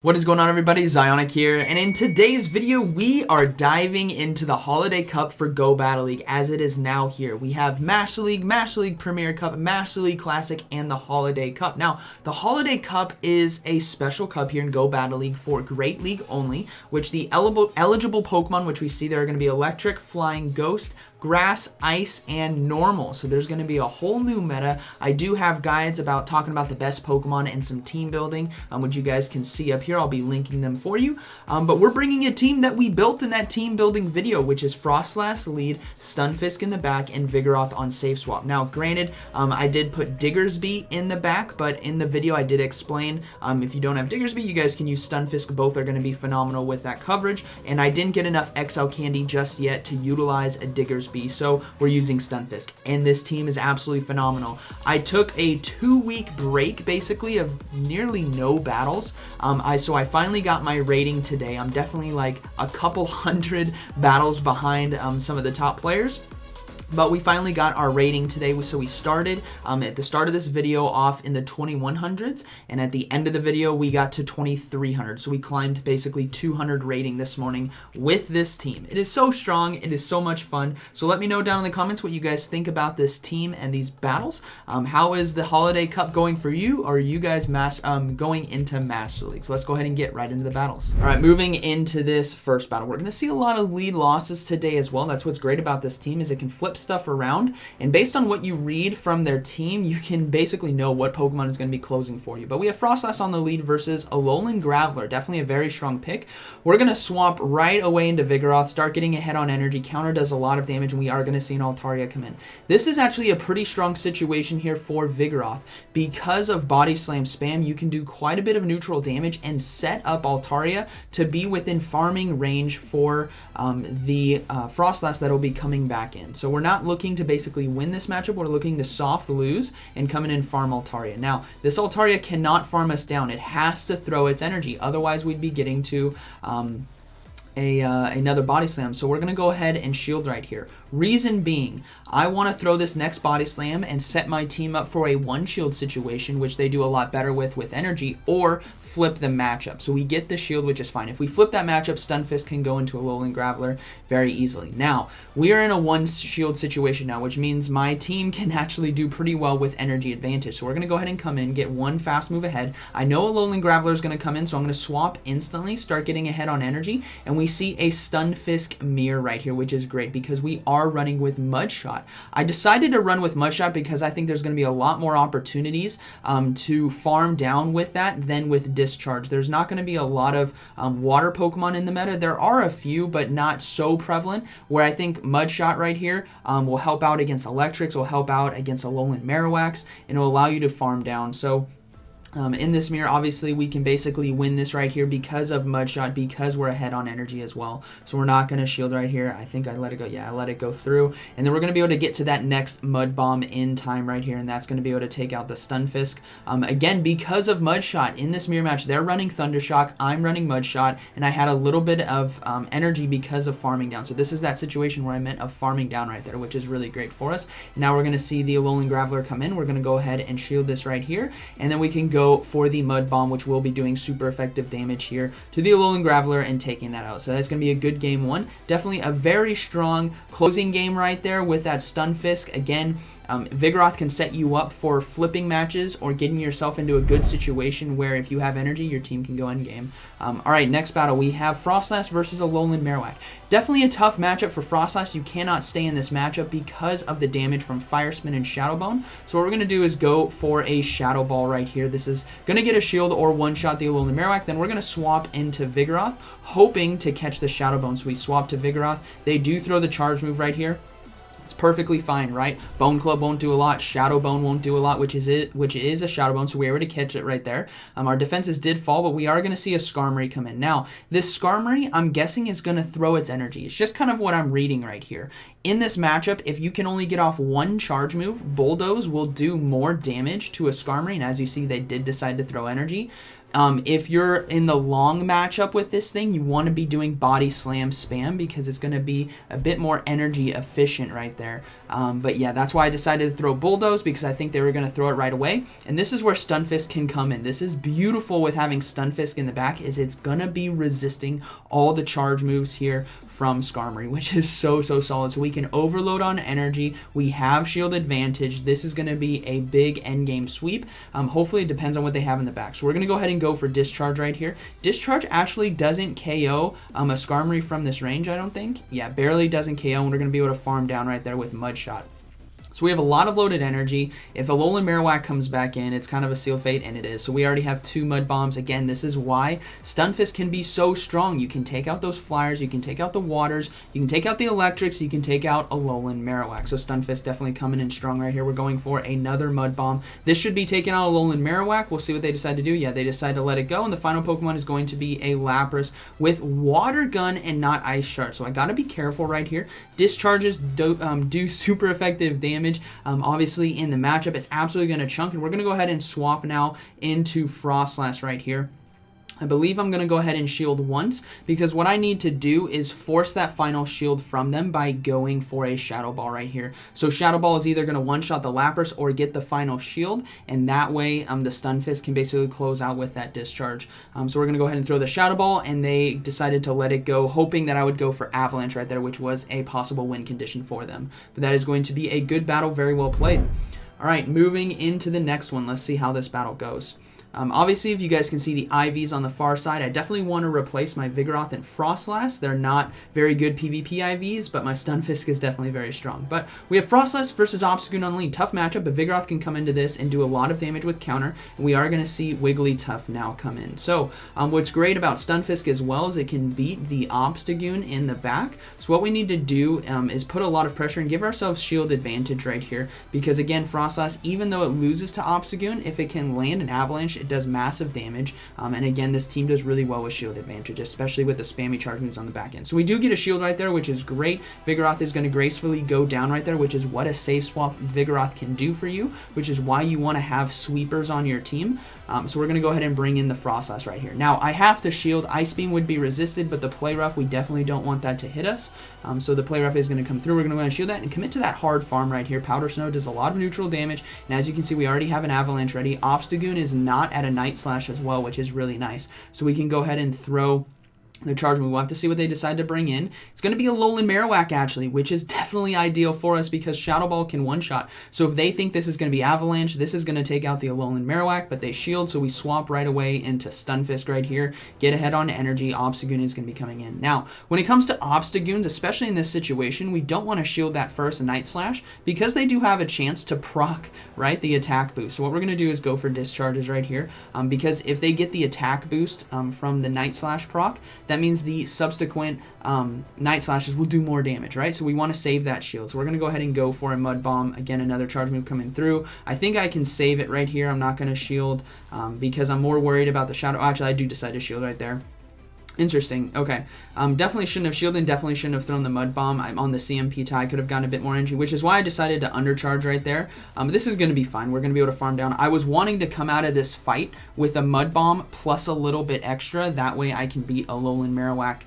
What is going on, everybody? ZyoniK here, and in today's video we are diving into the Holiday Cup for Go Battle League as it is now here. We have Master League Premier Cup, Master League Classic, and the Holiday Cup. Now, the Holiday Cup is a special cup here in Go Battle League for Great League only, which the eligible Pokemon, which we see there, are going to be Electric, Flying, Ghost, Grass, Ice, and Normal. So there's going to be a whole new meta. I do have guides talking about the best Pokemon and some team building, which you guys can see up here. I'll be linking them for you. But we're bringing a team that we built in that team building video, which is Frostlass lead, Stunfisk in the back, and Vigoroth on safe swap. Now, granted, I did put Diggersby in the back, but in the video I did explain if you don't have Diggersby, you guys can use Stunfisk. Both are going to be phenomenal with that coverage, and I didn't get enough XL candy just yet to utilize a Diggersby. So we're using Stunfisk, and this team is absolutely phenomenal. I took a 2-week break basically of nearly no battles. So I finally got my rating today. I'm definitely like a couple hundred battles behind some of the top players. But we finally got our rating today, so we started at the start of this video off in the 2100s, and at the end of the video we got to 2300. So we climbed basically 200 rating this morning with this team. It is so strong, it is so much fun. So let me know down in the comments what you guys think about this team and these battles. How is the Holiday Cup going for you? Or are you guys going into Master League? So let's go ahead and get right into the battles. All right, moving into this first battle, we're going to see a lot of lead losses today as well. That's what's great about this team, is it can flip stuff around, and based on what you read from their team, you can basically know what Pokemon is going to be closing for you. But we have Frostlass on the lead versus Alolan Graveler, definitely a very strong pick. We're going to swap right away into Vigoroth, start getting ahead on energy. Counter does a lot of damage, and we are going to see an Altaria come in. This is actually a pretty strong situation here for Vigoroth. Because of Body Slam spam, you can do quite a bit of neutral damage and set up Altaria to be within farming range for the Frostlass that will be coming back in. So we're not looking to basically win this matchup, we're looking to soft lose and come in and farm Altaria. Now, this Altaria cannot farm us down, it has to throw its energy, otherwise we'd be getting to another Body Slam. So we're going to go ahead and shield right here. Reason being, I want to throw this next Body Slam and set my team up for a one shield situation, which they do a lot better with energy, or flip the matchup. So we get the shield, which is fine. If we flip that matchup, Stunfisk can go into Alolan Graveler very easily. Now, we are in a one shield situation now, which means my team can actually do pretty well with energy advantage. So we're going to go ahead and come in, get one fast move ahead. I know Alolan Graveler is going to come in, so I'm going to swap instantly, start getting ahead on energy, and we see a Stunfisk mirror right here, which is great because we are running with Mudshot. I decided to run with Mudshot because I think there's going to be a lot more opportunities to farm down with that than with Discharge. There's not going to be a lot of water Pokemon in the meta. There are a few, but not so prevalent, where I think Mudshot right here will help out against Electrics, will help out against Alolan Marowaks, and it will allow you to farm down. So in this mirror, obviously, we can basically win this right here because of Mudshot, because we're ahead on energy as well. So we're not going to shield right here. I think I let it go. Yeah, I let it go through. And then we're going to be able to get to that next Mud Bomb in time right here, and that's going to be able to take out the Stunfisk. Again, because of Mudshot, in this mirror match, they're running Thundershock, I'm running Mudshot, and I had a little bit of energy because of farming down. So this is that situation where I meant of farming down right there, which is really great for us. And now we're going to see the Alolan Graveler come in. We're going to go ahead and shield this right here, and then we can go for the Mud Bomb, which will be doing super effective damage here to the Alolan Graveler and taking that out. So that's going to be a good game one. Definitely a very strong closing game right there with that Stunfisk. Again, Vigoroth can set you up for flipping matches or getting yourself into a good situation where if you have energy, your team can go end game. Alright, next battle, we have Frostlass versus Alolan Marowak. Definitely a tough matchup for Frostlass. You cannot stay in this matchup because of the damage from Fire Spin and Shadow Bone. So what we're going to do is go for a Shadow Ball right here. This is going to get a shield or one-shot the Alolan Marowak. Then we're going to swap into Vigoroth, hoping to catch the Shadow Bone. So we swap to Vigoroth. They do throw the charge move right here. It's perfectly fine, right? Bone Club won't do a lot. Shadow Bone won't do a lot, which is a Shadow Bone, so we were able to catch it right there. Our defenses did fall, but we are going to see a Skarmory come in. Now, this Skarmory, I'm guessing, is going to throw its energy. It's just kind of what I'm reading right here. In this matchup, if you can only get off one charge move, Bulldoze will do more damage to a Skarmory, and as you see, they did decide to throw energy. If you're in the long matchup with this thing, you want to be doing body slam spam because it's going to be a bit more energy efficient right there. But yeah, that's why I decided to throw Bulldoze, because I think they were going to throw it right away. And this is where Stunfisk can come in. This is beautiful with having Stunfisk in the back, is it's going to be resisting all the charge moves here from Skarmory, which is so solid. So we can overload on energy. We have shield advantage. This is going to be a big endgame sweep. Hopefully it depends on what they have in the back. So we're going to go ahead and go for Discharge right here. Discharge actually doesn't KO a Skarmory from this range, I don't think. Yeah, barely doesn't KO, and we're going to be able to farm down right there with Mud Shot. So we have a lot of loaded energy. If Alolan Marowak comes back in, it's kind of a sealed fate, and it is. So we already have 2 Mud Bombs. Again, this is why Stunfisk can be so strong. You can take out those Flyers, you can take out the Waters, you can take out the Electrics, you can take out Alolan Marowak. So Stunfisk definitely coming in strong right here. We're going for another Mud Bomb. This should be taking out Alolan Marowak. We'll see what they decide to do. Yeah, they decide to let it go, and the final Pokemon is going to be a Lapras with Water Gun and not Ice Shard. So I gotta be careful right here. Discharges do super effective damage. Obviously in the matchup, it's absolutely going to chunk, and we're going to go ahead and swap now into Frostlass right here. I believe I'm going to go ahead and shield once, because what I need to do is force that final shield from them by going for a Shadow Ball right here. So Shadow Ball is either going to one-shot the Lapras or get the final shield, and that way the Stunfisk can basically close out with that Discharge. So we're going to go ahead and throw the Shadow Ball, and they decided to let it go, hoping that I would go for Avalanche right there, which was a possible win condition for them. But that is going to be a good battle, very well played. All right, moving into the next one. Let's see how this battle goes. Obviously, if you guys can see the IVs on the far side, I definitely want to replace my Vigoroth and Frostlass. They're not very good PvP IVs, but my Stunfisk is definitely very strong. But we have Frostlass versus Obstagoon on lead. Tough matchup, but Vigoroth can come into this and do a lot of damage with counter, and we are going to see Wigglytuff now come in. So what's great about Stunfisk as well is it can beat the Obstagoon in the back. So what we need to do is put a lot of pressure and give ourselves shield advantage right here, because again, Frostlass, even though it loses to Obstagoon, if it can land an Avalanche, it does massive damage, and again, this team does really well with shield advantage, especially with the spammy charge moves on the back end. So we do get a shield right there, which is great. Vigoroth is going to gracefully go down right there, which is what a safe swap Vigoroth can do for you, which is why you want to have sweepers on your team. So we're going to go ahead and bring in the Frostlass right here. Now, I have to shield. Ice Beam would be resisted, but the Play Rough, we definitely don't want that to hit us. So the Play Rough is going to come through. We're going to go ahead and shield that and commit to that hard farm right here. Powder Snow does a lot of neutral damage, and as you can see, we already have an Avalanche ready. Obstagoon is not at a Night Slash as well, which is really nice. So we can go ahead and throw the charge move. We'll have to see what they decide to bring in. It's going to be a Alolan Marowak, actually, which is definitely ideal for us because Shadow Ball can one-shot. So if they think this is going to be Avalanche, this is going to take out the Alolan Marowak, but they shield, so we swap right away into Stunfisk right here, get ahead on energy. Obstagoon is going to be coming in. Now, when it comes to Obstagoons, especially in this situation, we don't want to shield that first Night Slash because they do have a chance to proc, right, the attack boost. So what we're going to do is go for Discharges right here, because if they get the attack boost from the Night Slash proc, that means the subsequent Night Slashes will do more damage, right? So we want to save that shield. So we're going to go ahead and go for a Mud Bomb. Again, another charge move coming through. I think I can save it right here. I'm not going to shield because I'm more worried about the Shadow. Actually, I do decide to shield right there. Interesting. Okay. Definitely shouldn't have shielded. Definitely shouldn't have thrown the Mud Bomb. I'm on the CMP tie. Could have gotten a bit more energy, which is why I decided to undercharge right there. This is going to be fine. We're going to be able to farm down. I was wanting to come out of this fight with a Mud Bomb plus a little bit extra. That way I can beat Alolan Marowak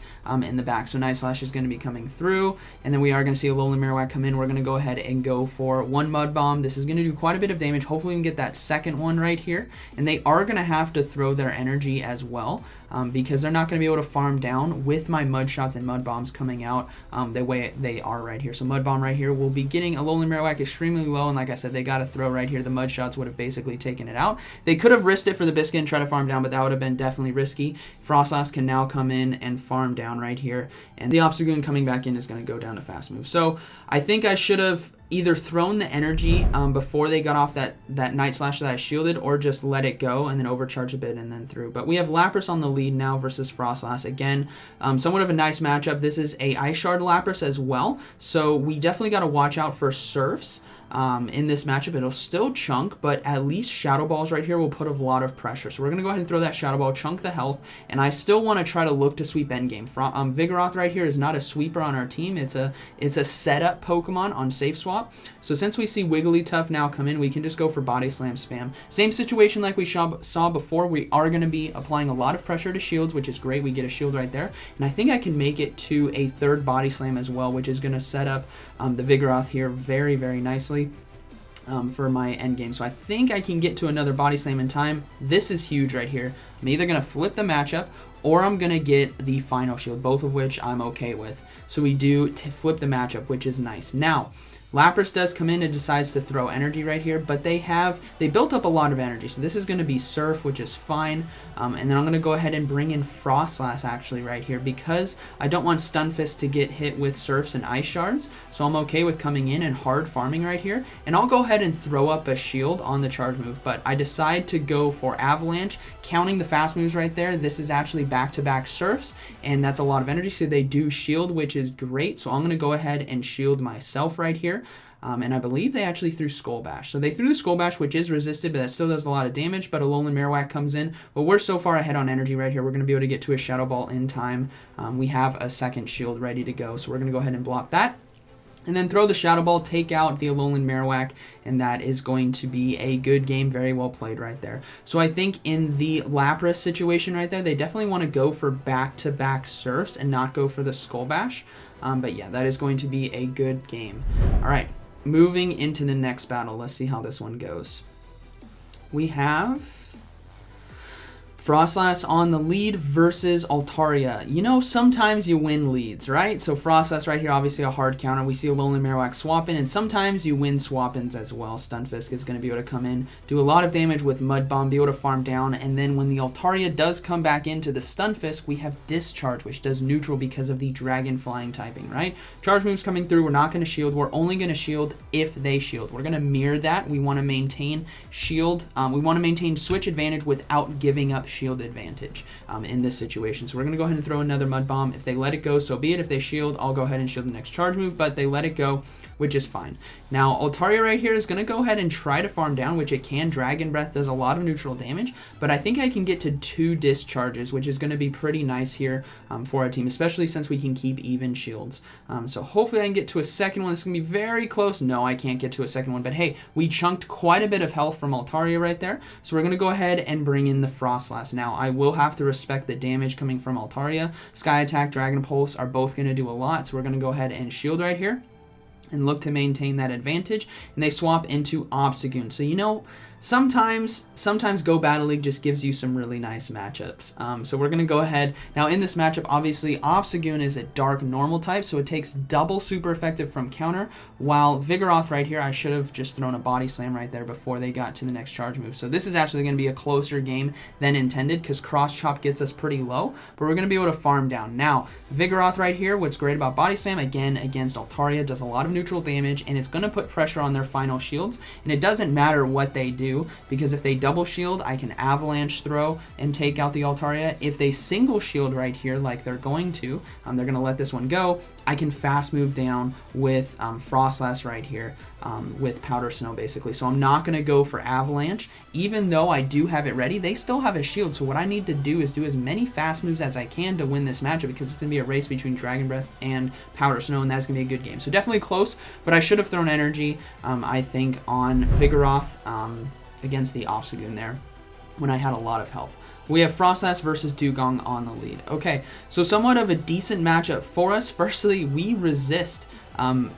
in the back. So Night Slash is going to be coming through, and then we are going to see Alolan Marowak come in. We're going to go ahead and go for one Mud Bomb. This is going to do quite a bit of damage. Hopefully we can get that second one right here, and they are going to have to throw their energy as well because they're not going to be able to farm down with my Mud Shots and Mud Bombs coming out the way they are right here. So Mud Bomb right here will be getting Alolan Marowak extremely low, and like I said, they got to throw right here. The Mud Shots would have basically taken it out. They could have risked it for the Biscuit and try to farm down, but that would have been definitely risky. Frostlass can now come in and farm down right here, and the Obstagoon coming back in is going to go down to Fast Move. So I think I should have either thrown the energy before they got off that Night Slash that I shielded, or just let it go and then overcharge a bit and then through. But we have Lapras on the lead now versus Frostlass. Again, somewhat of a nice matchup. This is a Ice Shard Lapras as well, so we definitely got to watch out for Surfs. in this matchup. It'll still chunk, but at least Shadow Balls right here will put a lot of pressure. So we're going to go ahead and throw that Shadow Ball, chunk the health, and I still want to try to look to sweep endgame. Vigoroth right here is not a sweeper on our team. It's a setup Pokemon on safe swap. So since we see Wigglytuff now come in, we can just go for Body Slam spam. Same situation like we saw before. We are going to be applying a lot of pressure to shields, which is great. We get a shield right there, and I think I can make it to a third Body Slam as well, which is going to set up the Vigoroth here very, very nicely for my end game. So I think I can get to another Body Slam in time. This is huge right here. I'm either going to flip the matchup or I'm going to get the final shield, both of which I'm okay with. So we do flip the matchup, which is nice. Now, Lapras does come in and decides to throw energy right here, but they built up a lot of energy. So this is going to be Surf, which is fine. And then I'm going to go ahead and bring in Frostlass actually right here because I don't want Stunfisk to get hit with Surfs and Ice Shards. So I'm okay with coming in and hard farming right here. And I'll go ahead and throw up a shield on the charge move, but I decide to go for Avalanche, counting the fast moves right there. This is actually back-to-back Surfs, and that's a lot of energy. So they do shield, which is great. So I'm going to go ahead and shield myself right here. And I believe they actually threw Skull Bash. So they threw the Skull Bash, which is resisted, but that still does a lot of damage. But Alolan Marowak comes in. But we're so far ahead on energy right here. We're going to be able to get to a Shadow Ball in time. We have a second shield ready to go. So we're going to go ahead and block that. And then throw the Shadow Ball, take out the Alolan Marowak, and that is going to be a good game. Very well played right there. So I think in the Lapras situation right there, they definitely want to go for back-to-back Surfs and not go for the Skull Bash. But yeah, that is going to be a good game. All right. Moving into the next battle, let's see how this one goes. We have Frostlass on the lead versus Altaria. You know, sometimes you win leads, right? So Frostlass right here, obviously a hard counter. We see Alolan Marowak swap in, and sometimes you win swap-ins as well. Stunfisk is going to be able to come in, do a lot of damage with Mud Bomb, be able to farm down, and then when the Altaria does come back into the Stunfisk, we have Discharge, which does neutral because of the Dragon Flying typing, right? Charge moves coming through, we're not going to shield. We're only going to shield if they shield. We're going to mirror that. We want to maintain shield. We want to maintain switch advantage without giving up shield advantage in this situation. So we're going to go ahead and throw another Mud Bomb. If they let it go, so be it. If they shield, I'll go ahead and shield the next charge move, but they let it go, which is fine. Now, Altaria right here is going to go ahead and try to farm down, which it can. Dragon Breath does a lot of neutral damage, but I think I can get to 2 discharges, which is going to be pretty nice here for our team, especially since we can keep even shields. So hopefully I can get to a second one. This is going to be very close. No, I can't get to a second one, but hey, we chunked quite a bit of health from Altaria right there, so we're going to go ahead and bring in the Frostlass. Now, I will have to respect the damage coming from Altaria. Sky Attack, Dragon Pulse are both going to do a lot, so we're going to go ahead and shield right here and look to maintain that advantage, and they swap into Obstagoon. So, you know, sometimes Go Battle League just gives you some really nice matchups. So we're going to go ahead. Now, in this matchup, obviously, Obstagoon is a dark normal type, so it takes double super effective from counter, while Vigoroth right here, I should have just thrown a Body Slam right there before they got to the next charge move. So this is actually going to be a closer game than intended because Cross Chop gets us pretty low, but we're going to be able to farm down. Now, Vigoroth right here, what's great about Body Slam, again, against Altaria, does a lot of neutral damage, and it's going to put pressure on their final shields, and it doesn't matter what they do, because if they double shield, I can Avalanche throw and take out the Altaria. If they single shield right here, like they're going to, they're going to let this one go, I can fast move down with Frostlass right here with Powder Snow, basically. So I'm not going to go for Avalanche. Even though I do have it ready, they still have a shield. So what I need to do is do as many fast moves as I can to win this matchup, because it's going to be a race between Dragon Breath and Powder Snow, and that's going to be a good game. So definitely close, but I should have thrown energy, I think, on Vigoroth against the Obstagoon there when I had a lot of health. We have Frostlass versus Dugong on the lead. Okay, so somewhat of a decent matchup for us. Firstly, we resist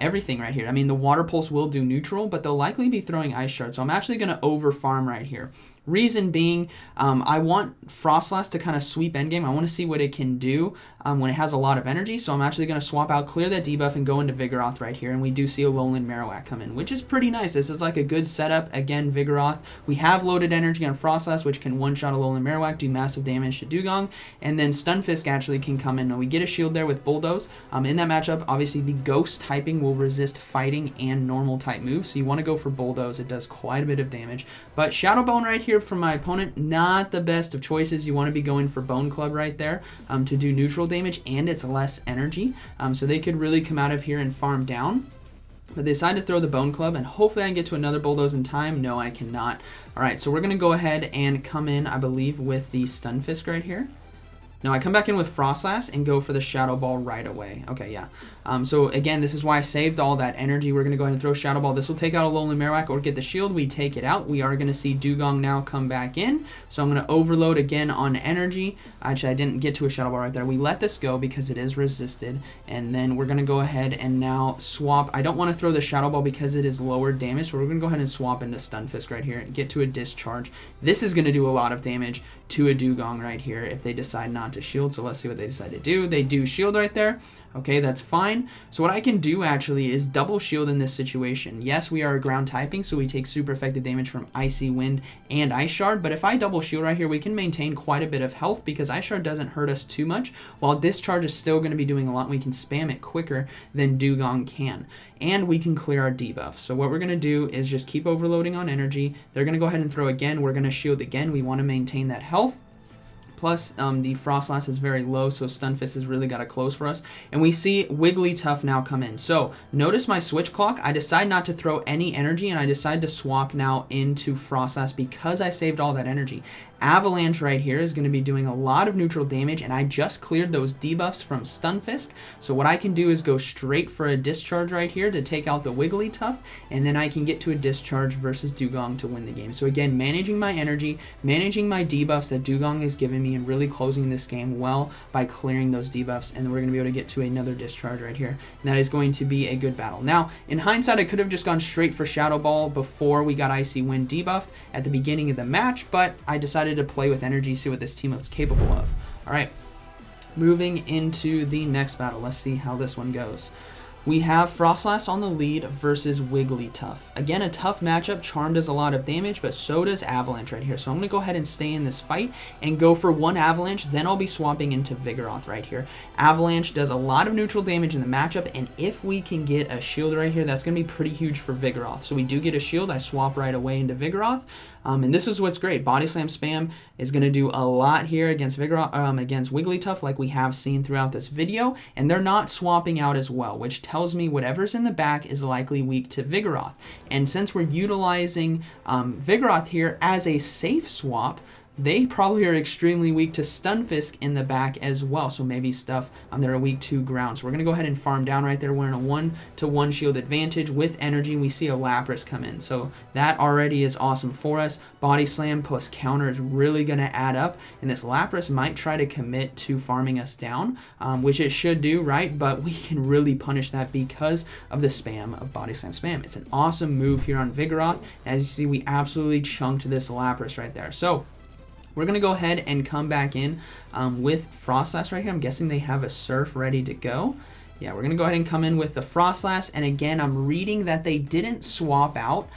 everything right here. I mean, the Water Pulse will do neutral, but they'll likely be throwing Ice Shard, so I'm actually going to over farm right here. Reason being, I want Frostlass to kind of sweep endgame. I want to see what it can do when it has a lot of energy, so I'm actually going to swap out, clear that debuff, and go into Vigoroth right here, and we do see a Alolan Marowak come in, which is pretty nice. This is like a good setup. Again, Vigoroth. We have loaded energy on Frostlass, which can one-shot Alolan Marowak, do massive damage to Dugong, and then Stunfisk actually can come in. Now, we get a shield there with Bulldoze. In that matchup, obviously, the Ghost typing will resist fighting and normal type moves, so you want to go for Bulldoze. It does quite a bit of damage, but Shadow Bone right here from my opponent, not the best of choices. You want to be going for Bone Club right there to do neutral damage, and it's less energy, so they could really come out of here and farm down. But they decided to throw the Bone Club, and hopefully I can get to another Bulldoze in time. No, I cannot. All right, so we're going to go ahead and come in, I believe, with the Stunfisk right here. No, I come back in with Frostlass and go for the Shadow Ball right away. Okay, yeah. So again, this is why I saved all that energy. We're going to go ahead and throw Shadow Ball. This will take out a Alolan Marowak or get the shield. We take it out. We are going to see Dewgong now come back in. So I'm going to overload again on energy. Actually, I didn't get to a Shadow Ball right there. We let this go because it is resisted. And then we're going to go ahead and now swap. I don't want to throw the Shadow Ball because it is lower damage. So we're going to go ahead and swap into Stunfisk right here and get to a Discharge. This is going to do a lot of damage to a Dewgong right here if they decide not to shield. So let's see what they decide to do. They do shield right there. Okay, that's fine. So what I can do actually is double shield in this situation. Yes, we are a ground typing, so we take super effective damage from Icy Wind and Ice Shard, but if I double shield right here, we can maintain quite a bit of health because Ice Shard doesn't hurt us too much, while Discharge is still going to be doing a lot. We can spam it quicker than Dewgong can, and we can clear our debuff. So what we're going to do is just keep overloading on energy. They're going to go ahead and throw again. We're going to shield again. We want to maintain that health. Plus, the Frostlass is very low, so Stunfisk has really got to close for us. And we see Wigglytuff now come in. So, notice my switch clock. I decide not to throw any energy, and I decide to swap now into Frostlass because I saved all that energy. Avalanche right here is going to be doing a lot of neutral damage, and I just cleared those debuffs from Stunfisk. So what I can do is go straight for a Discharge right here to take out the Wigglytuff, and then I can get to a Discharge versus Dewgong to win the game. So again, managing my energy, managing my debuffs that Dewgong has given me, and really closing this game well by clearing those debuffs, and we're going to be able to get to another Discharge right here. And that is going to be a good battle. Now, in hindsight, I could have just gone straight for Shadow Ball before we got Icy Wind debuffed at the beginning of the match, but I decided to play with energy, see what this team was capable of. All right, moving into the next battle. Let's see how this one goes. We have Frostlass on the lead versus Wigglytuff. Again, a tough matchup. Charm does a lot of damage, but so does Avalanche right here. So I'm going to go ahead and stay in this fight and go for one Avalanche. Then I'll be swapping into Vigoroth right here. Avalanche does a lot of neutral damage in the matchup, and if we can get a shield right here, that's going to be pretty huge for Vigoroth. So we do get a shield. I swap right away into Vigoroth. And this is what's great. Body Slam spam is going to do a lot here against against Wigglytuff, like we have seen throughout this video. And they're not swapping out as well, which tells me whatever's in the back is likely weak to Vigoroth. And since we're utilizing Vigoroth here as a safe swap, they probably are extremely weak to Stunfisk in the back as well. So maybe stuff that are weak to ground. So we're going to go ahead and farm down right there. We're in a 1-to-1 shield advantage with energy. We see a Lapras come in. So that already is awesome for us. Body Slam plus counter is really going to add up. And this Lapras might try to commit to farming us down, which it should do, right? But we can really punish that because of the spam of Body Slam spam. It's an awesome move here on Vigoroth. As you see, we absolutely chunked this Lapras right there. So we're going to go ahead and come back in with Frostlass right here. I'm guessing they have a Surf ready to go. Yeah, we're going to go ahead and come in with the Frostlass. And again, I'm reading that they didn't swap out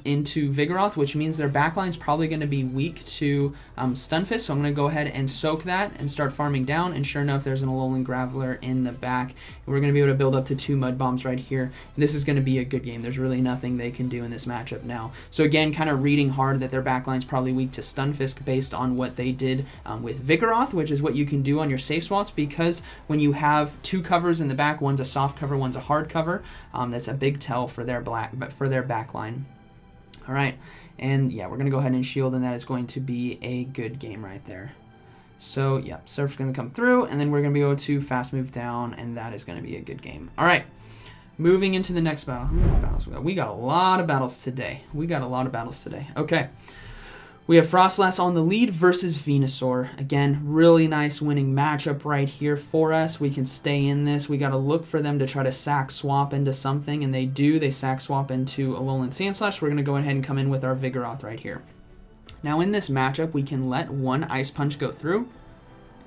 into Vigoroth, which means their backline is probably going to be weak to Stunfisk. So I'm going to go ahead and soak that and start farming down. And sure enough, there's an Alolan Graveler in the back. We're going to be able to build up to 2 Mud Bombs right here. This is going to be a good game. There's really nothing they can do in this matchup now. So again, kind of reading hard that their backline is probably weak to Stunfisk based on what they did with Vigoroth, which is what you can do on your safe swaps, because when you have 2 covers in the back, one's a soft cover, one's a hard cover, that's a big tell for their backline. All right, and yeah, we're going to go ahead and shield, and that is going to be a good game right there. So yeah, Surf's going to come through, and then we're going to be able to fast move down, and that is going to be a good game. All right, moving into the next battle. How many battles we got? We got a lot of battles today. Okay. We have Frostlass on the lead versus Venusaur. Again, really nice winning matchup right here for us. We can stay in this. We got to look for them to try to sack swap into something, and they do. They sack swap into Alolan Sandslash. We're going to go ahead and come in with our Vigoroth right here. Now in this matchup, we can let 1 Ice Punch go through,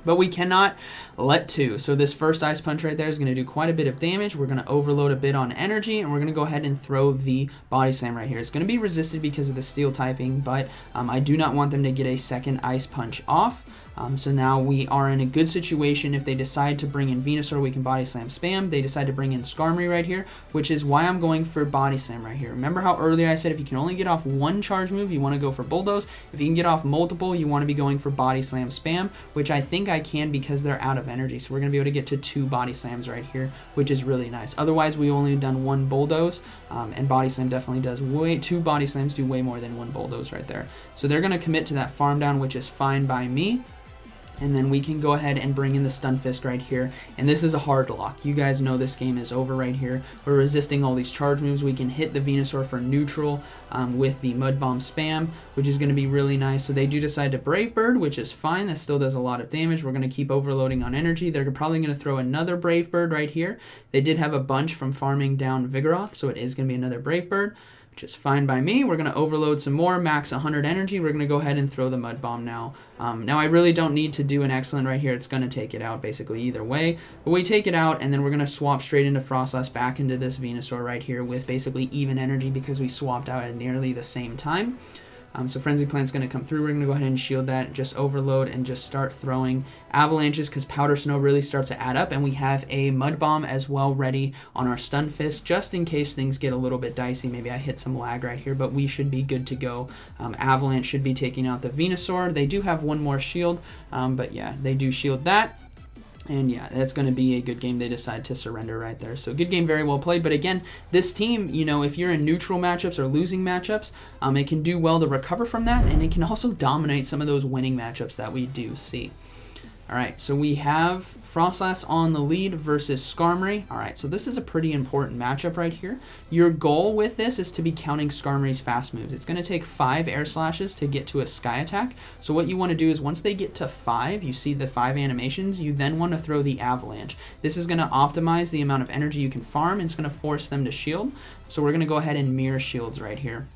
but we cannot let 2. So this first Ice Punch right there is going to do quite a bit of damage. We're going to overload a bit on energy, and we're going to go ahead and throw the Body Slam right here. It's going to be resisted because of the Steel typing, but I do not want them to get a second Ice Punch off. So now we are in a good situation. If they decide to bring in Venusaur, we can Body Slam spam. They decide to bring in Skarmory right here, which is why I'm going for Body Slam right here. Remember how earlier I said if you can only get off one charge move, you want to go for Bulldoze. If you can get off multiple, you want to be going for Body Slam spam, which I think I can because they're out of energy. So we're going to be able to get to 2 Body Slams right here, which is really nice. Otherwise, we only done 1 Bulldoze, and Body Slam definitely does 2 Body Slams do way more than 1 Bulldoze right there. So they're going to commit to that farm down, which is fine by me. And then we can go ahead and bring in the Stunfisk right here. And this is a hard lock. You guys know this game is over right here. We're resisting all these charge moves. We can hit the Venusaur for neutral with the Mud Bomb spam, which is going to be really nice. So they do decide to Brave Bird, which is fine. That still does a lot of damage. We're going to keep overloading on energy. They're probably going to throw another Brave Bird right here. They did have a bunch from farming down Vigoroth, so it is going to be another Brave Bird, which is fine by me. We're going to overload some more, max 100 energy. We're going to go ahead and throw the Mud Bomb now. Now I really don't need to do an excellent right here. It's going to take it out basically either way. But we take it out, and then we're going to swap straight into Frostlass back into this Venusaur right here with basically even energy because we swapped out at nearly the same time. So Frenzy Plant's going to come through. We're going to go ahead and shield that, just overload, and just start throwing avalanches because Powder Snow really starts to add up. And we have a Mud Bomb as well ready on our Stunfisk just in case things get a little bit dicey. Maybe I hit some lag right here, but we should be good to go. Avalanche should be taking out the Venusaur. They do have one more shield, but yeah, they do shield that. And yeah, that's going to be a good game. They decide to surrender right there. So good game, very well played. But again, this team, you know, if you're in neutral matchups or losing matchups, it can do well to recover from that. And it can also dominate some of those winning matchups that we do see. All right, so we have Frostlass on the lead versus Skarmory. All right, so this is a pretty important matchup right here. Your goal with this is to be counting Skarmory's fast moves. It's going to take 5 Air Slashes to get to a Sky Attack. So what you want to do is once they get to 5, you see the 5 animations, you then want to throw the Avalanche. This is going to optimize the amount of energy you can farm, and it's going to force them to shield. So we're going to go ahead and mirror shields right here.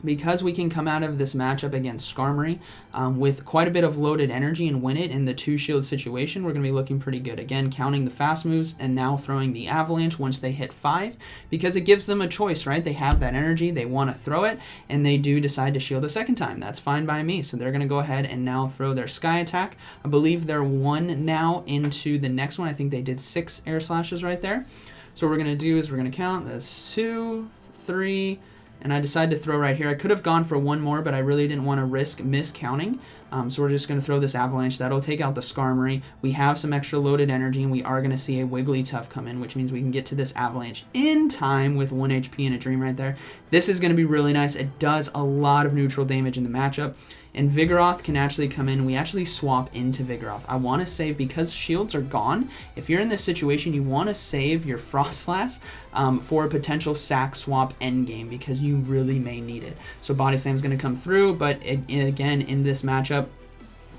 Because we can come out of this matchup against Skarmory with quite a bit of loaded energy and win it in the 2-shield situation, we're going to be looking pretty good. Again, counting the fast moves and now throwing the Avalanche once they hit 5, because it gives them a choice, right? They have that energy, they want to throw it, and they do decide to shield a second time. That's fine by me. So they're going to go ahead and now throw their Sky Attack. I believe they're 1 now into the next one. I think they did 6 Air Slashes right there. So what we're going to do is we're going to count. That's 2, 3, and I decided to throw right here. I could have gone for 1 more, but I really didn't want to risk miscounting. So we're just going to throw this Avalanche. That'll take out the Skarmory. We have some extra loaded energy, and we are going to see a Wigglytuff come in, which means we can get to this Avalanche in time with 1 HP and a Dream right there. This is going to be really nice. It does a lot of neutral damage in the matchup. And Vigoroth can actually come in. We actually swap into Vigoroth. I want to save, because shields are gone, if you're in this situation, you want to save your Frostlass for a potential sack swap endgame, because you really may need it. So Body Slam's going to come through, but again, in this matchup,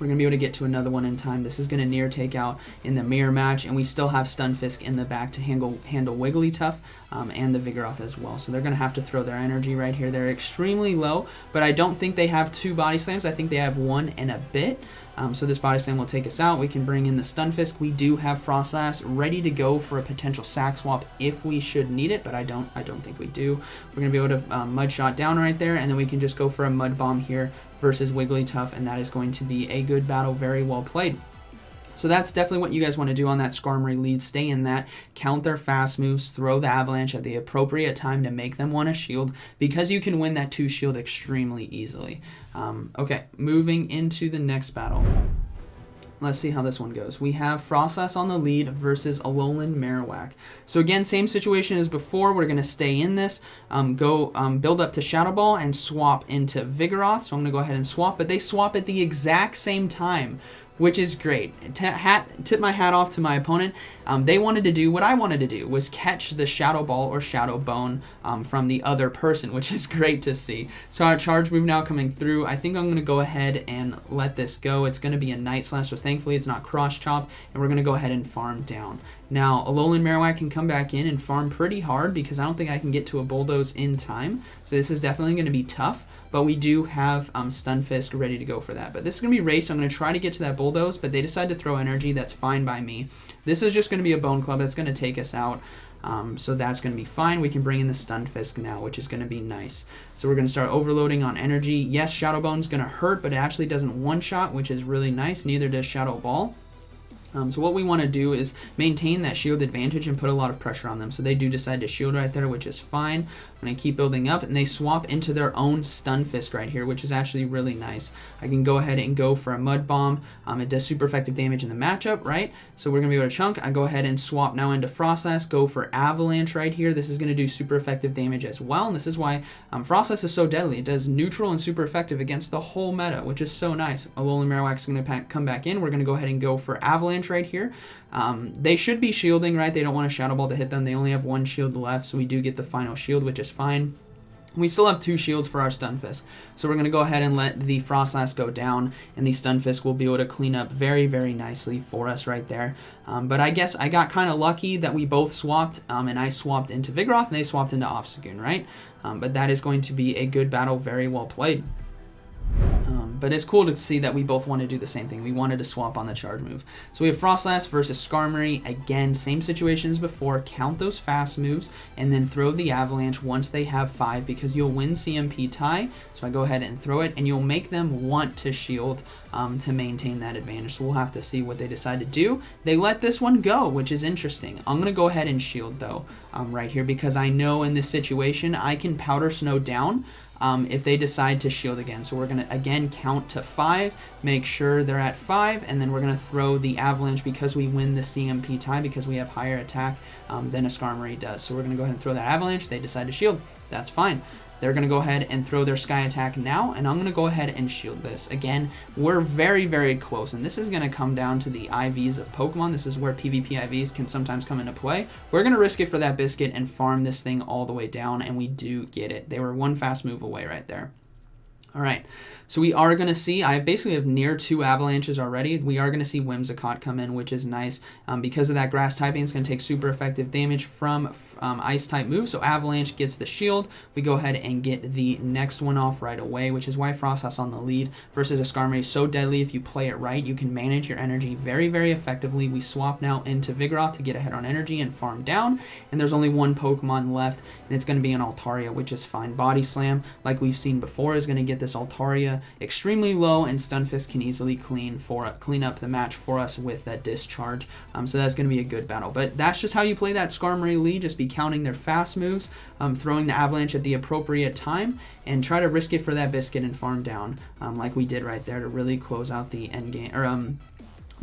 we're going to be able to get to another one in time. This is going to near take out in the mirror match, and we still have Stunfisk in the back to handle Wigglytuff and the Vigoroth as well. So they're going to have to throw their energy right here. They're extremely low, but I don't think they have 2 Body Slams. I think they have 1 and a bit. So this Body Slam will take us out. We can bring in the Stunfisk. We do have Frostlass ready to go for a potential sack swap if we should need it, but I don't think we do. We're going to be able to Mud Shot down right there, and then we can just go for a Mud Bomb here versus Wigglytuff, and that is going to be a good battle, very well played. So that's definitely what you guys want to do on that Skarmory lead. Stay in that, count their fast moves, throw the Avalanche at the appropriate time to make them want to shield, because you can win that 2-shield extremely easily. Okay, moving into the next battle. Let's see how this one goes. We have Frostlass on the lead versus Alolan Marowak. So again, same situation as before. We're going to stay in this, build up to Shadow Ball and swap into Vigoroth. So I'm going to go ahead and swap, but they swap at the exact same time, which is great. Tip my hat off to my opponent. They wanted to do what I wanted to do, was catch the Shadow Ball or Shadow Bone from the other person, which is great to see. So our charge move now coming through. I think I'm going to go ahead and let this go. It's going to be a Night Slash, so thankfully it's not Cross Chop, and we're going to go ahead and farm down. Now, Alolan Marowak can come back in and farm pretty hard, because I don't think I can get to a Bulldoze in time. So this is definitely going to be tough. But we do have Stunfisk ready to go for that. But this is going to be race. I'm going to try to get to that Bulldoze, but they decide to throw energy. That's fine by me. This is just going to be a Bone Club that's going to take us out. So that's going to be fine. We can bring in the Stunfisk now, which is going to be nice. So we're going to start overloading on energy. Yes, Shadow Bone's going to hurt, but it actually doesn't one-shot, which is really nice. Neither does Shadow Ball. So what we want to do is maintain that shield advantage and put a lot of pressure on them. So they do decide to shield right there, which is fine. I'm going to keep building up, and they swap into their own Stunfisk right here, which is actually really nice. I can go ahead and go for a Mud Bomb. It does super effective damage in the matchup, right? So we're going to be able to chunk. I go ahead and swap now into Frostlass, go for Avalanche right here. This is going to do super effective damage as well, and this is why Frostlass is so deadly. It does neutral and super effective against the whole meta, which is so nice. Alolan Marowak is going to come back in. We're going to go ahead and go for Avalanche right here. They should be shielding, right? They don't want a Shadow Ball to hit them. They only have one shield left, so we do get the final shield, which is fine. We still have 2 shields for our Stunfisk, so we're going to go ahead and let the Frostlass go down, and the Stunfisk will be able to clean up very, very nicely for us right there. But I guess I got kind of lucky that we both swapped, and I swapped into Vigoroth, and they swapped into Obstagoon, right? But that is going to be a good battle, very well played. But it's cool to see that we both want to do the same thing. We wanted to swap on the charge move. So we have Frostlass versus Skarmory. Again, same situation as before. Count those fast moves and then throw the Avalanche once they have 5 because you'll win CMP tie. So I go ahead and throw it, and you'll make them want to shield to maintain that advantage. So we'll have to see what they decide to do. They let this one go, which is interesting. I'm going to go ahead and shield, though, right here because I know in this situation I can Powder Snow down if they decide to shield again. So we're going to, again, count to 5, make sure they're at 5, and then we're going to throw the Avalanche because we win the CMP tie because we have higher attack than a Skarmory does. So we're going to go ahead and throw that Avalanche. They decide to shield. That's fine. They're going to go ahead and throw their Sky Attack now, and I'm going to go ahead and shield this. Again, we're very, very close, and this is going to come down to the IVs of Pokemon. This is where PvP IVs can sometimes come into play. We're going to risk it for that biscuit and farm this thing all the way down, and we do get it. They were one fast move away right there. All right, so we are going to see, I basically have near 2 Avalanches already. We are going to see Whimsicott come in, which is nice. Because of that grass typing, it's going to take super effective damage from ice type moves. So Avalanche gets the shield. We go ahead and get the next one off right away, which is why Frostlass on the lead versus a Skarmory is so deadly. If you play it right, you can manage your energy very, very effectively. We swap now into Vigoroth to get ahead on energy and farm down. And there's only one Pokemon left, and it's going to be an Altaria, which is fine. Body Slam, like we've seen before, is going to get this Altaria extremely low, and Stunfisk can easily clean up the match for us with that discharge. So that's going to be a good battle. But that's just how you play that Skarmory lead. Just be counting their fast moves, throwing the Avalanche at the appropriate time, and try to risk it for that biscuit and farm down like we did right there to really close out the end game, or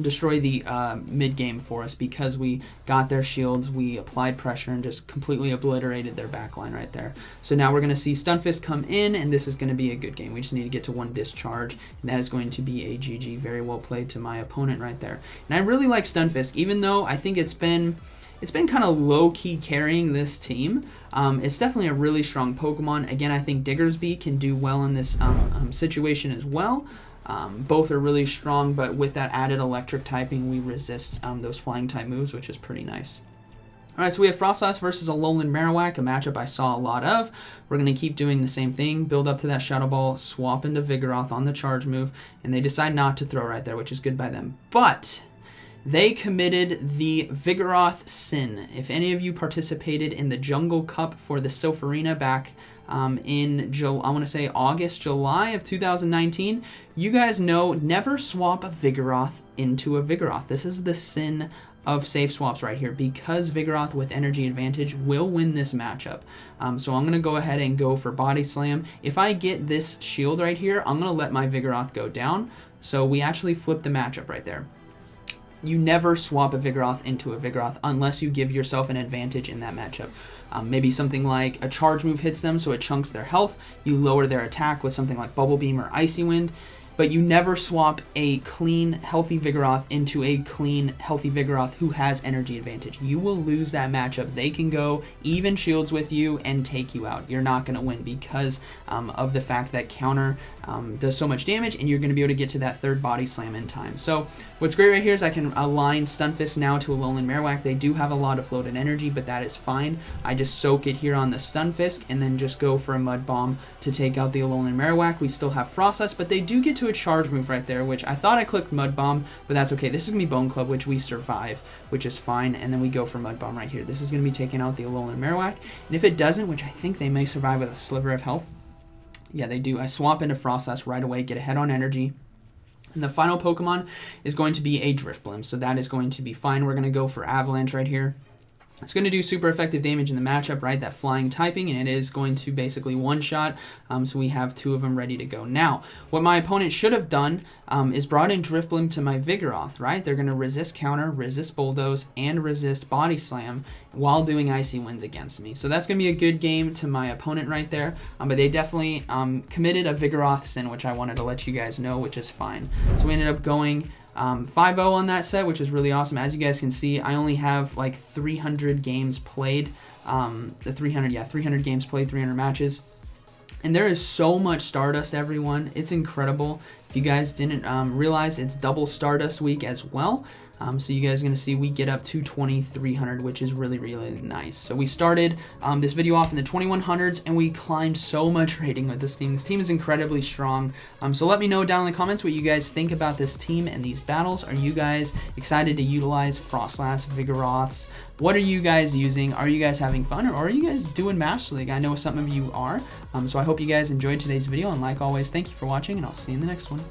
destroy the mid game for us because we got their shields, we applied pressure, and just completely obliterated their backline right there. So now we're going to see Stunfisk come in, and this is going to be a good game. We just need to get to 1 discharge, and that is going to be a GG. Very well played to my opponent right there. And I really like Stunfisk, even though I think it's been kind of low-key carrying this team. It's definitely a really strong Pokemon. Again, I think Diggersby can do well in this situation as well. Both are really strong, but with that added electric typing, we resist those flying type moves, which is pretty nice. Alright, so we have Frostlass versus Alolan Marowak, a matchup I saw a lot of. We're going to keep doing the same thing, build up to that Shadow Ball, swap into Vigoroth on the charge move, and they decide not to throw right there, which is good by them. But they committed the Vigoroth sin. If any of you participated in the Jungle Cup for the Silpharina back in, I want to say August, July of 2019, you guys know never swap a Vigoroth into a Vigoroth. This is the sin of safe swaps right here, because Vigoroth with energy advantage will win this matchup. So I'm going to go ahead and go for Body Slam. If I get this shield right here, I'm going to let my Vigoroth go down. So we actually flip the matchup right there. You never swap a Vigoroth into a Vigoroth unless you give yourself an advantage in that matchup. Maybe something like a charge move hits them, so it chunks their health. You lower their attack with something like Bubble Beam or Icy Wind. But you never swap a clean, healthy Vigoroth into a clean, healthy Vigoroth who has energy advantage. You will lose that matchup. They can go even shields with you and take you out. You're not going to win because of the fact that counter does so much damage, and you're going to be able to get to that third body slam in time. So what's great right here is I can align Stunfisk now to Alolan Marowak. They do have a lot of floated energy, but that is fine. I just soak it here on the Stunfisk and then just go for a Mud Bomb to take out the Alolan Marowak. We still have Frost Dust, but they do get to a charge move right there, which I thought I clicked Mud Bomb, but that's okay. This is going to be Bone Club, which we survive, which is fine, and then we go for Mud Bomb right here. This is going to be taking out the Alolan Marowak, and if it doesn't, which I think they may survive with a sliver of health, yeah, they do. I swap into Frost Dust right away, get ahead on energy. And the final Pokemon is going to be a Drifblim, so that is going to be fine. We're going to go for Avalanche right here. It's going to do super effective damage in the matchup, right? That flying typing, and it is going to basically one-shot, so we have 2 of them ready to go. Now, what my opponent should have done is brought in Drifblim to my Vigoroth, right? They're going to resist counter, resist bulldoze, and resist body slam while doing Icy Winds against me. So that's going to be a good game to my opponent right there, but they definitely committed a Vigoroth sin, which I wanted to let you guys know, which is fine. So we ended up going 5-0 on that set, which is really awesome. As you guys can see, I only have like 300 games played, 300 games played, 300 matches. And there is so much Stardust, everyone. It's incredible. If you guys didn't realize, it's double Stardust week as well. So you guys are going to see we get up to 2,300, which is really, really nice. So we started this video off in the 2100s, and we climbed so much rating with this team. This team is incredibly strong. So let me know down in the comments what you guys think about this team and these battles. Are you guys excited to utilize Frostlass, Vigoroths? What are you guys using? Are you guys having fun, or are you guys doing Master League? I know some of you are. So I hope you guys enjoyed today's video, and like always, thank you for watching, and I'll see you in the next one.